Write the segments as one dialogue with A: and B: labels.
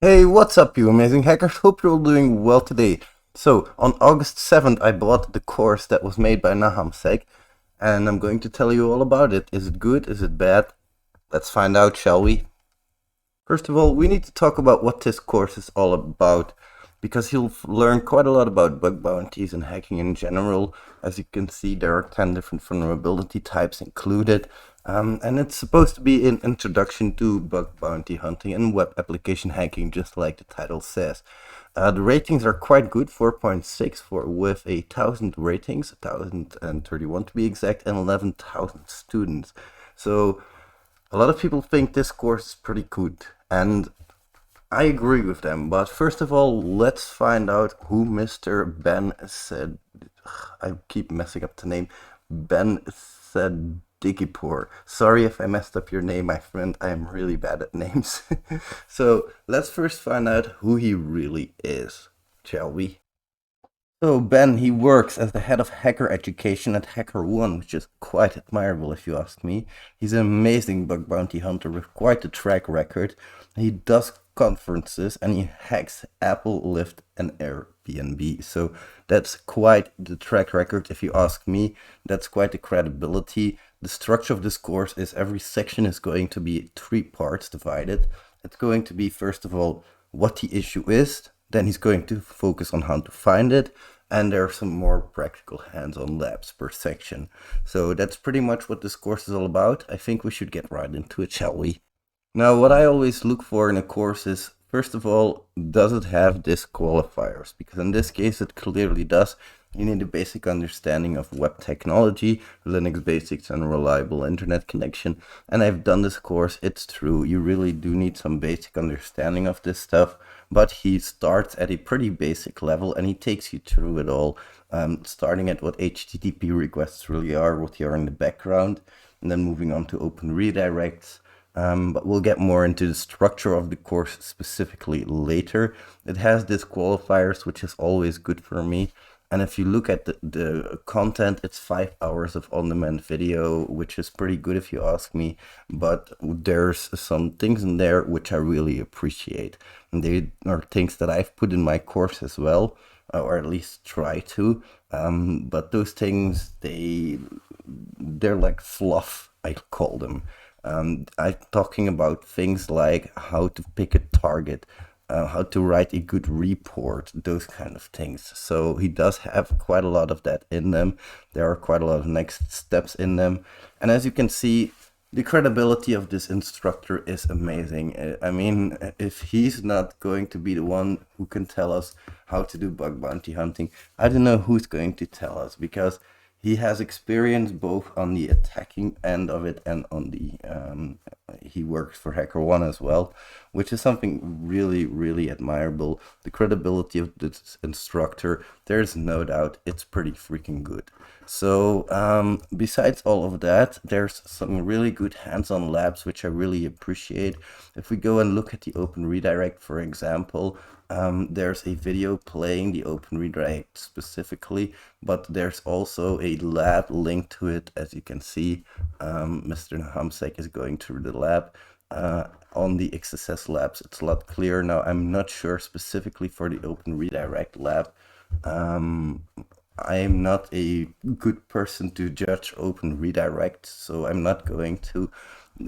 A: Hey, what's up, you amazing hackers? Hope you're all doing well today. So, on August 7th, I bought the course that was made by Nahamsek, and I'm going to tell you all about it. Is it good? Is it bad? Let's find out, shall we? First of all, we need to talk about what this course is all about, because you'll learn quite a lot about bug bounties and hacking in general. As you can see, there are 10 different vulnerability types included, and it's supposed to be an introduction to bug bounty hunting and web application hacking, just like the title says. The ratings are quite good, 4.6 for with 1,000 ratings, 1,031 to be exact, and 11,000 students. So a lot of people think this course is pretty good, and I agree with them. But first of all, let's find out who Mr. Ben said. I keep messing up the name. Ben said Digipur. Sorry if I messed up your name, my friend. I am really bad at names. So let's first find out who he really is, shall we? So Ben, he works as the head of hacker education at HackerOne, which is quite admirable if you ask me. He's an amazing bug bounty hunter with quite a track record. He does conferences and he hacks Apple, Lyft, and Airbnb. So that's quite the track record if you ask me. That's quite the credibility. The structure of this course is every section is going to be three parts divided. It's going to be, first of all, what the issue is. Then he's going to focus on how to find it, and there are some more practical hands-on labs per section. So that's pretty much what this course is all about. I think we should get right into it, shall we? Now, what I always look for in a course is, first of all, does it have disqualifiers? Because in this case, it clearly does. You need a basic understanding of web technology, Linux basics, and reliable internet connection. And I've done this course, it's true. You really do need some basic understanding of this stuff. But he starts at a pretty basic level and he takes you through it all, starting at what HTTP requests really are, what they are in the background, and then moving on to open redirects. But we'll get more into the structure of the course specifically later. It has disqualifiers, which is always good for me. And if you look at the content, it's 5 hours of on-demand video, which is pretty good if you ask me. But there's some things in there which I really appreciate. And they are things that I've put in my course as well, or at least try to. But those things, they're like fluff, I call them. I'm talking about things like how to pick a target, how to write a good report, those kind of things. So he does have quite a lot of that in them. There are quite a lot of next steps in them. And as you can see, the credibility of this instructor is amazing. I mean, if he's not going to be the one who can tell us how to do bug bounty hunting, I don't know who's going to tell us, because he has experience both on the attacking end of it and on the he works for HackerOne as well, which is something really, really admirable. The credibility of this instructor, there's no doubt, it's pretty freaking good. So besides all of that, there's some really good hands-on labs which I really appreciate. If we go and look at the open redirect, for example, there's a video playing the open redirect specifically, but there's also a lab linked to it. As you can see, Mr. Nahamsek is going through the lab. On the XSS labs, it's a lot clearer now. I'm not sure specifically for the open redirect lab. I am not a good person to judge open redirect, so I'm not going to.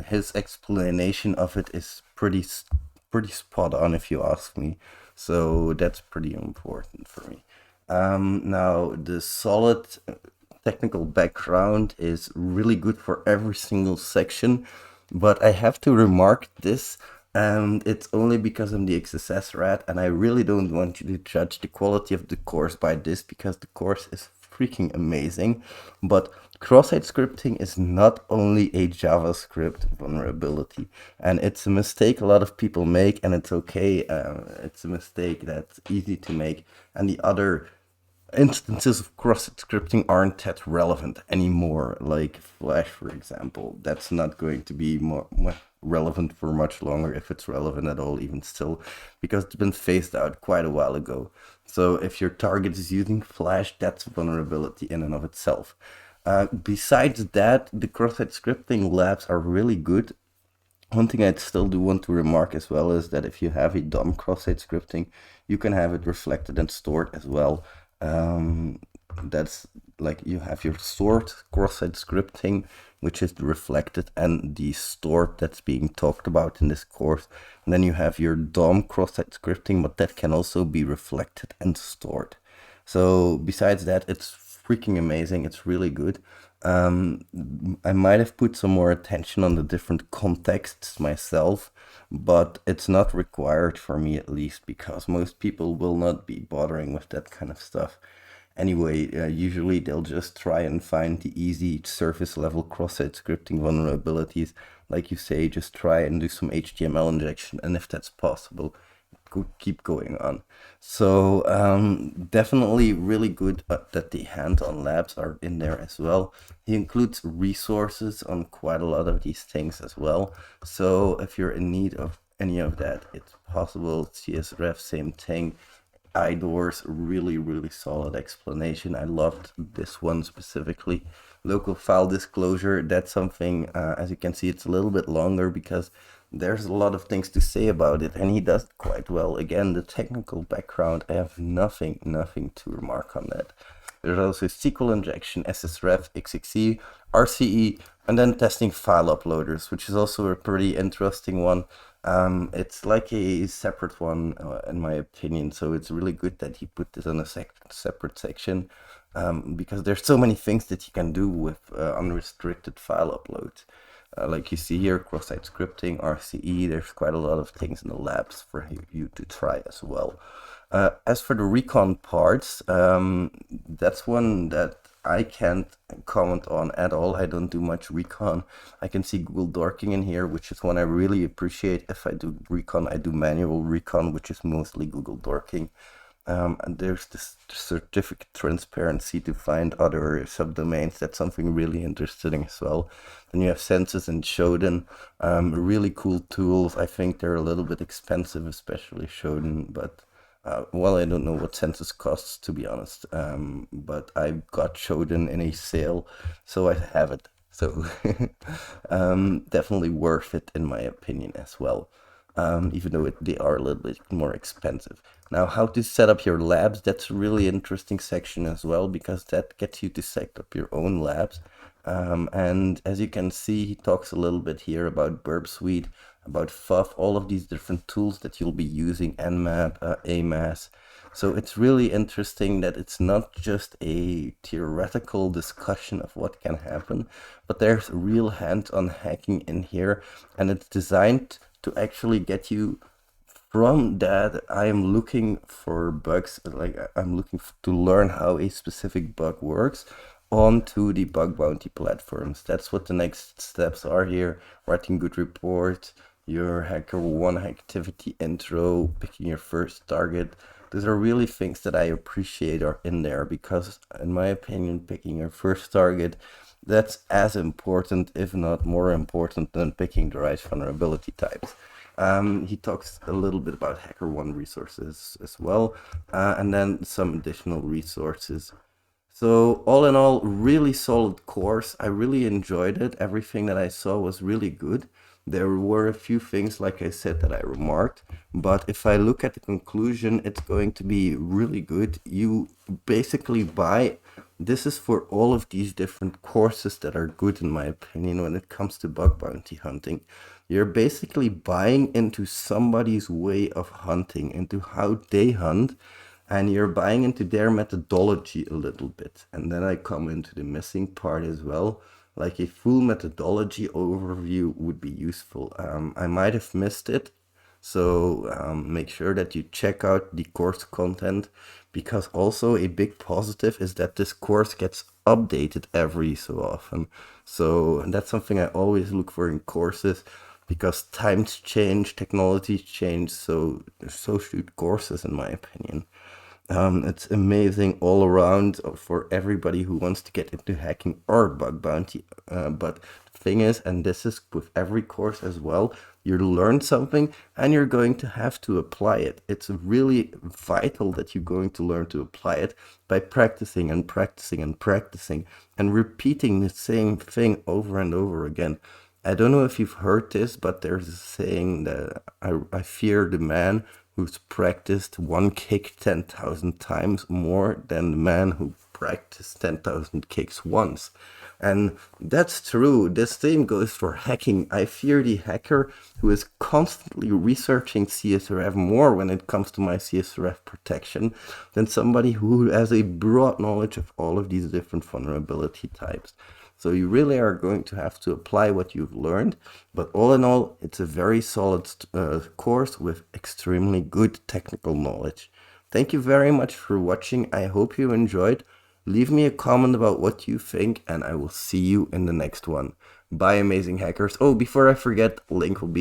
A: His explanation of it is pretty spot on if you ask me. So that's pretty important for me. Now, the solid technical background is really good for every single section, but I have to remark this, and it's only because I'm the thexssrat, and I really don't want you to judge the quality of the course by this, because the course is freaking amazing. But cross-site scripting is not only a JavaScript vulnerability, and it's a mistake a lot of people make, and it's okay. It's a mistake that's easy to make, and the other instances of cross-site scripting aren't that relevant anymore, like Flash, for example. That's not going to be more relevant for much longer, if it's relevant at all, even still, because it's been phased out quite a while ago. So if your target is using Flash, that's a vulnerability in and of itself. Besides that, the cross-site scripting labs are really good. One thing I'd still do want to remark as well is that if you have a DOM cross-site scripting, you can have it reflected and stored as well. That's like you have your stored cross-site scripting, which is the reflected and the stored that's being talked about in this course. And then you have your DOM cross-site scripting, but that can also be reflected and stored. So besides that, it's freaking amazing. It's really good. I might have put some more attention on the different contexts myself, but it's not required for me at least because most people will not be bothering with that kind of stuff. Anyway, usually they'll just try and find the easy surface level cross-site scripting vulnerabilities. Like you say, just try and do some HTML injection, and if that's possible, keep going on. So definitely really good that the hands-on labs are in there as well. He includes resources on quite a lot of these things as well. So if you're in need of any of that, it's possible. CSRef, same thing. iDoors, really, really solid explanation. I loved this one specifically. Local file disclosure, that's something, as you can see, it's a little bit longer because there's a lot of things to say about it, and he does it quite well. Again, the technical background, I have nothing to remark on that. There's also SQL injection, SSRef, XXE, RCE, and then testing file uploaders, which is also a pretty interesting one. It's like a separate one, in my opinion, so it's really good that he put this on a separate section, because there's so many things that you can do with unrestricted file uploads. Like you see here, cross-site scripting, RCE, there's quite a lot of things in the labs for you to try as well. As for the recon parts, that's one that I can't comment on at all. I don't do much recon. I can see Google Dorking in here, which is one I really appreciate. If I do recon, I do manual recon, which is mostly Google Dorking. And there's this certificate transparency to find other subdomains. That's something really interesting as well. Then you have Census and Shodan, really cool tools. I think they're a little bit expensive, especially Shodan, but well, I don't know what Census costs, to be honest, but I got Shodan in a sale, so I have it. So definitely worth it in my opinion as well, even though they are a little bit more expensive. Now, how to set up your labs, that's a really interesting section as well, because that gets you to set up your own labs. And as you can see, he talks a little bit here about Burp Suite, about FUF, all of these different tools that you'll be using, Nmap, AMAS. So it's really interesting that it's not just a theoretical discussion of what can happen, but there's real hands-on hacking in here, and it's designed to actually get you from that. I am looking for bugs, like I'm looking to learn how a specific bug works onto the bug bounty platforms. That's what the next steps are here. Writing good report, your HackerOne activity intro, picking your first target. Those are really things that I appreciate are in there because, in my opinion, picking your first target, that's as important, if not more important, than picking the right vulnerability types. He talks a little bit about HackerOne resources as well, and then some additional resources. So all in all, really solid course. I really enjoyed it. Everything that I saw was really good. There were a few things, like I said, that I remarked, but if I look at the conclusion, it's going to be really good. You basically buy, this is for all of these different courses that are good in my opinion when it comes to bug bounty hunting. You're basically buying into somebody's way of hunting, into how they hunt, and you're buying into their methodology a little bit. And then I come into the missing part as well. Like a full methodology overview would be useful. I might have missed it, so make sure that you check out the course content, because also a big positive is that this course gets updated every so often. So that's something I always look for in courses, because times change, technologies change, so should courses in my opinion. It's amazing all around for everybody who wants to get into hacking or bug bounty. But the thing is, and this is with every course as well, you learn something and you're going to have to apply it. It's really vital that you're going to learn to apply it by practicing and practicing and practicing and repeating the same thing over and over again. I don't know if you've heard this, but there's a saying that I fear the man who's practiced one kick 10,000 times more than the man who practiced 10,000 kicks once. And that's true. The same goes for hacking. I fear the hacker who is constantly researching CSRF more when it comes to my CSRF protection than somebody who has a broad knowledge of all of these different vulnerability types. So you really are going to have to apply what you've learned. But all in all, it's a very solid course with extremely good technical knowledge. Thank you very much for watching. I hope you enjoyed. Leave me a comment about what you think, and I will see you in the next one. Bye, amazing hackers. Oh, before I forget, link will be